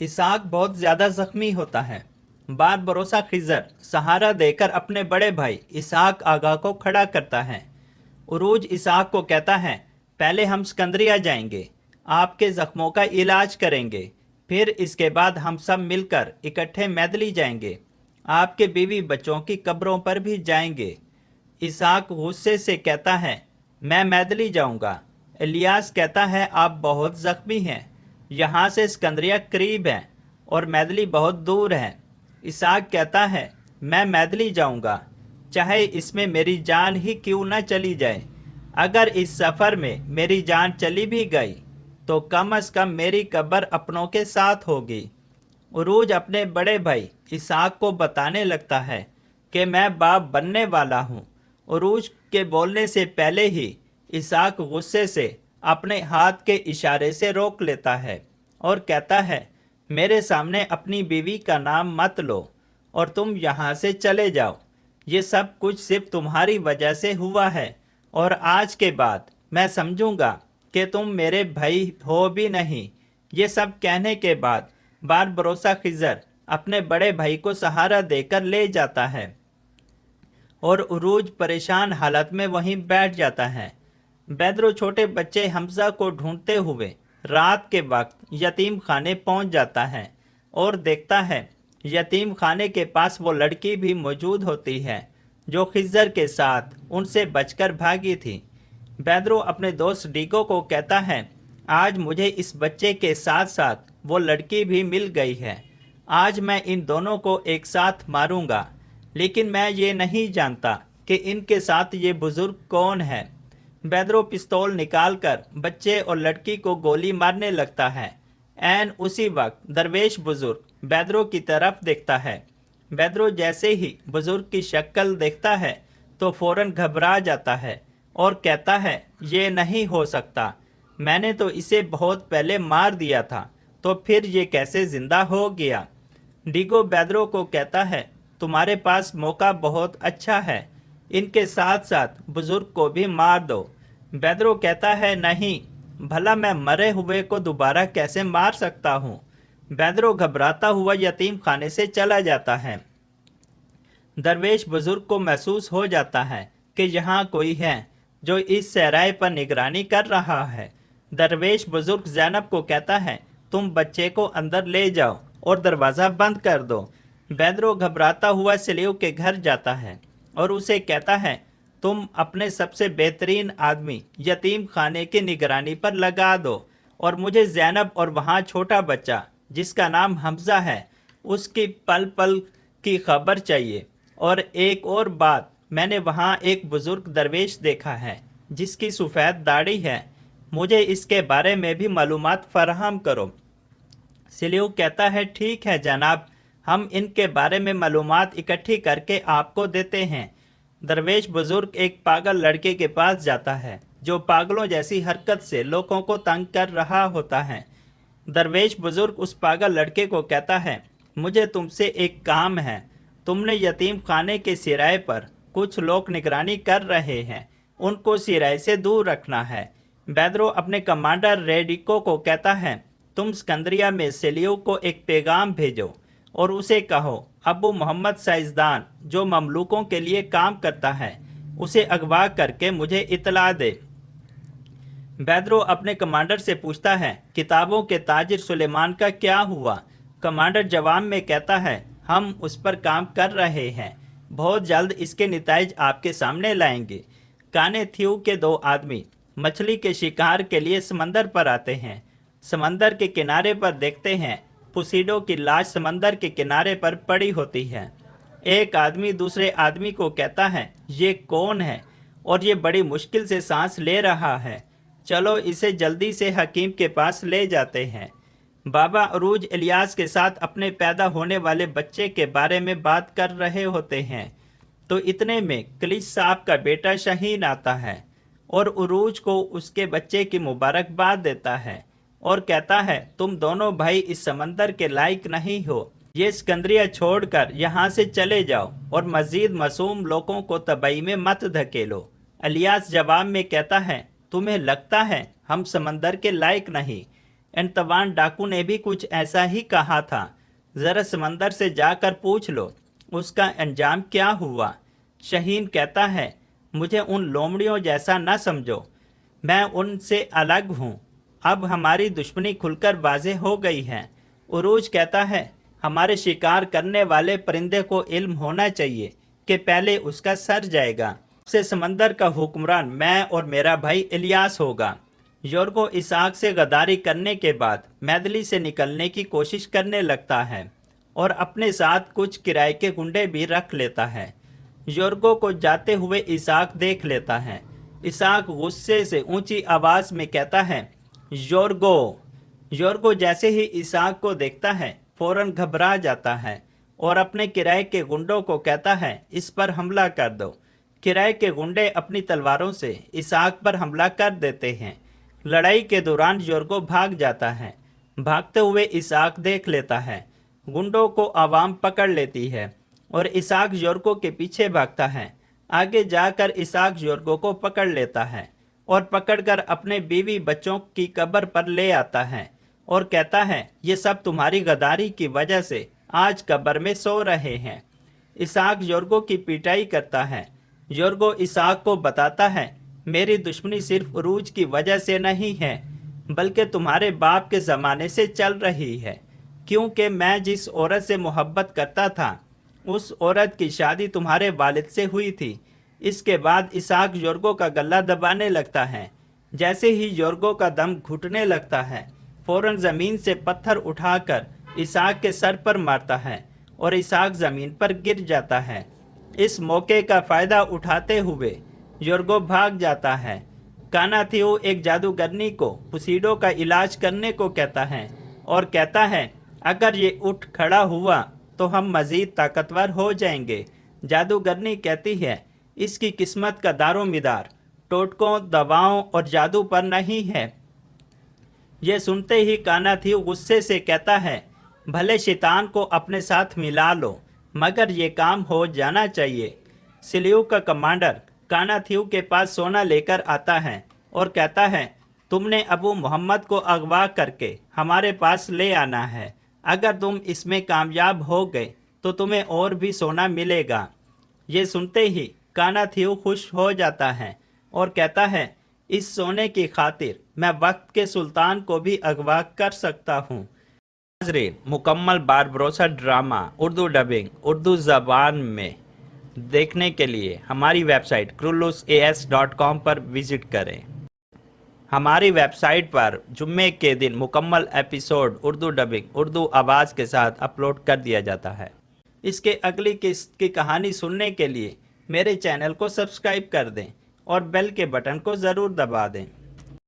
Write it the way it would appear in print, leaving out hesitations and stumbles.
इसहाक बहुत ज्यादा जख्मी होता है। बार भरोसा खिजर सहारा देकर अपने बड़े भाई इसहाक आगा को खड़ा करता है। उरूज इसहाक को कहता है, पहले हम सिकंदरिया जाएंगे, आपके जख्मों का इलाज करेंगे, फिर इसके बाद हम सब मिलकर इकट्ठे मैदली जाएंगे, आपके बीवी बच्चों की कब्रों पर भी जाएंगे। इसहाक गुस्से से कहता है, मैं मैदली जाऊंगा। इलियास कहता है, आप बहुत जख्मी हैं, यहाँ से सिकंदरिया करीब है और मैदली बहुत दूर है। इसहाक कहता है, मैं मैदली जाऊंगा, चाहे इसमें मेरी जान ही क्यों न चली जाए। अगर इस सफ़र में मेरी जान चली भी गई तो कम से कम मेरी कब्र अपनों के साथ होगी। उरूज अपने बड़े भाई इसहाक को बताने लगता है कि मैं बाप बनने वाला हूँ। उरूज के बोलने से पहले ही इसहाक गुस्से से अपने हाथ के इशारे से रोक लेता है और कहता है, मेरे सामने अपनी बीवी का नाम मत लो और तुम यहाँ से चले जाओ। ये सब कुछ सिर्फ तुम्हारी वजह से हुआ है और आज के बाद मैं समझूंगा कि तुम मेरे भाई हो भी नहीं। ये सब कहने के बाद बार भरोसा खिजर अपने बड़े भाई को सहारा देकर ले जाता है और उरूज परेशान हालत में वहीं बैठ जाता है। बैदरो छोटे बच्चे हमजा को ढूंढते हुए रात के वक्त यतीम खाने पहुंच जाता है और देखता है यतीम खाने के पास वो लड़की भी मौजूद होती है जो खिज़र के साथ उनसे बचकर भागी थी। बैदरो अपने दोस्त डीगो को कहता है, आज मुझे इस बच्चे के साथ साथ वो लड़की भी मिल गई है। आज मैं इन दोनों को एक साथ मारूंगा, लेकिन मैं ये नहीं जानता कि इनके साथ ये बुजुर्ग कौन है। बैदरो पिस्तौल निकालकर बच्चे और लड़की को गोली मारने लगता है। ऐन उसी वक्त दरवेश बुजुर्ग बैदरो की तरफ देखता है। बैदरो जैसे ही बुजुर्ग की शक्ल देखता है तो फौरन घबरा जाता है और कहता है, ये नहीं हो सकता, मैंने तो इसे बहुत पहले मार दिया था, तो फिर ये कैसे जिंदा हो गया। डीगो बैदरो को कहता है, तुम्हारे पास मौका बहुत अच्छा है, इनके साथ साथ बुजुर्ग को भी मार दो। बैदरो कहता है, नहीं, भला मैं मरे हुए को दोबारा कैसे मार सकता हूँ। बैदरो घबराता हुआ यतीम खाने से चला जाता है। दरवेश बुजुर्ग को महसूस हो जाता है कि यहाँ कोई है जो इस सहराए पर निगरानी कर रहा है। दरवेश बुजुर्ग ज़ैनब को कहता है, तुम बच्चे को अंदर ले जाओ और दरवाज़ा बंद कर दो। बैदरो घबराता हुआ सलीव के घर जाता है और उसे कहता है, तुम अपने सबसे बेहतरीन आदमी यतीम खाने की निगरानी पर लगा दो और मुझे ज़ैनब और वहाँ छोटा बच्चा जिसका नाम हमजा है उसकी पल पल की खबर चाहिए। और एक और बात, मैंने वहाँ एक बुजुर्ग दरवेश देखा है जिसकी सफ़ेद दाढ़ी है, मुझे इसके बारे में भी मालूमात फराहम करो। सलीव कहता है, ठीक है जनाब, हम इनके बारे में मालूमात इकट्ठी करके आपको देते हैं। दरवेश बुजुर्ग एक पागल लड़के के पास जाता है जो पागलों जैसी हरकत से लोगों को तंग कर रहा होता है। दरवेश बुजुर्ग उस पागल लड़के को कहता है, मुझे तुमसे एक काम है। तुमने यतीम खाने के सिराए पर कुछ लोग निगरानी कर रहे हैं, उनको सिराए से दूर रखना है। बैदरो अपने कमांडर रेडिको को कहता है, तुम सिकंदरिया में सलीव को एक पैगाम भेजो और उसे कहो अबू मोहम्मद साइजदान जो ममलूकों के लिए काम करता है उसे अगवा करके मुझे इतला दे। बैदरो अपने कमांडर से पूछता है, किताबों के ताजिर सुलेमान का क्या हुआ। कमांडर जवाब में कहता है, हम उस पर काम कर रहे हैं, बहुत जल्द इसके नतीजे आपके सामने लाएंगे। काने थ्यू के दो आदमी मछली के शिकार के लिए समंदर पर आते हैं। समंदर के किनारे पर देखते हैं पुसीडो की लाश समंदर के किनारे पर पड़ी होती है। एक आदमी दूसरे आदमी को कहता है, ये कौन है और ये बड़ी मुश्किल से सांस ले रहा है, चलो इसे जल्दी से हकीम के पास ले जाते हैं। बाबा अरूज इलियास के साथ अपने पैदा होने वाले बच्चे के बारे में बात कर रहे होते हैं तो इतने में कलिश साहब का बेटा शहीन आता है और उरूज को उसके बच्चे की मुबारकबाद देता है और कहता है, तुम दोनों भाई इस समंदर के लायक नहीं हो, ये सिकंदरिया छोड़कर यहाँ से चले जाओ और मजीद मासूम लोगों को तबाही में मत धकेलो। इलियास जवाब में कहता है, तुम्हें लगता है हम समंदर के लायक नहीं। एंतवान डाकू ने भी कुछ ऐसा ही कहा था। जरा समंदर से जाकर पूछ लो उसका अंजाम क्या हुआ। शहीन कहता है, मुझे उन लोमड़ियों जैसा न समझो, मैं उनसे अलग हूँ। अब हमारी दुश्मनी खुलकर वाज़ेह हो गई है। उरूज कहता है, हमारे शिकार करने वाले परिंदे को इल्म होना चाहिए कि पहले उसका सर जाएगा। से समंदर का हुक्मरान मैं और मेरा भाई इलियास होगा। योर्गो इसहाक से गद्दारी करने के बाद मैदली से निकलने की कोशिश करने लगता है और अपने साथ कुछ किराए के गुंडे भी रख लेता है। योर्गो को जाते हुए इसहाक देख लेता है। इसहाक गुस्से से ऊंची आवाज में कहता है, योर्गो। योर्गो जैसे ही इसहाक को देखता है फौरन घबरा जाता है और अपने किराए के गुंडों को कहता है, इस पर हमला कर दो। किराए के गुंडे अपनी तलवारों से इसहाक पर हमला कर देते हैं। लड़ाई के दौरान योर्गो भाग जाता है। भागते हुए इसहाक देख लेता है। गुंडों को आवाम पकड़ लेती है और इसहाक योर्गो के पीछे भागता है। आगे जाकर इसहाक योर्गो को पकड़ लेता है और पकड़कर अपने बीवी बच्चों की कब्र पर ले आता है और कहता है, ये सब तुम्हारी गद्दारी की वजह से आज कब्र में सो रहे हैं। इसहाक योर्गो की पिटाई करता है। योर्गो इसहाक को बताता है, मेरी दुश्मनी सिर्फ उरूज की वजह से नहीं है बल्कि तुम्हारे बाप के ज़माने से चल रही है, क्योंकि मैं जिस औरत से मोहब्बत करता था उस औरत की शादी तुम्हारे वालिद से हुई थी। इसके बाद इसहाक योर्गो का गला दबाने लगता है। जैसे ही योर्गो का दम घुटने लगता है फौरन ज़मीन से पत्थर उठाकर इसहाक के सर पर मारता है और इसहाक ज़मीन पर गिर जाता है। इस मौके का फ़ायदा उठाते हुए योर्गो भाग जाता है। कानाथियो एक जादूगरनी को पुसीडो का इलाज करने को कहता है और कहता है, अगर ये उठ खड़ा हुआ तो हम मज़ीद ताकतवर हो जाएंगे। जादूगरनी कहती है, इसकी किस्मत का दारोमदार टोटकों, दवाओं और जादू पर नहीं है। ये सुनते ही कानाथियो गुस्से से कहता है, भले शैतान को अपने साथ मिला लो मगर ये काम हो जाना चाहिए। सिलियू का कमांडर कानाथियो के पास सोना लेकर आता है और कहता है, तुमने अबू मोहम्मद को अगवा करके हमारे पास ले आना है। अगर तुम इसमें कामयाब हो गए तो तुम्हें और भी सोना मिलेगा। ये सुनते ही कानाथियो खुश हो जाता है और कहता है, इस सोने की खातिर मैं वक्त के सुल्तान को भी अगवा कर सकता हूँ। नाज़रीन, मुकम्मल Barbarossa drama Urdu dubbing Urdu ज़बान में देखने के लिए हमारी वेबसाइट krulusaas.com पर विज़िट करें। हमारी वेबसाइट पर जुम्मे के दिन मुकम्मल एपिसोड उर्दू डबिंग उर्दू आवाज़ के साथ अपलोड कर दिया जाता है। इसके अगली किस्त की कहानी सुनने के लिए मेरे चैनल को सब्सक्राइब कर दें और बेल के बटन को ज़रूर दबा दें।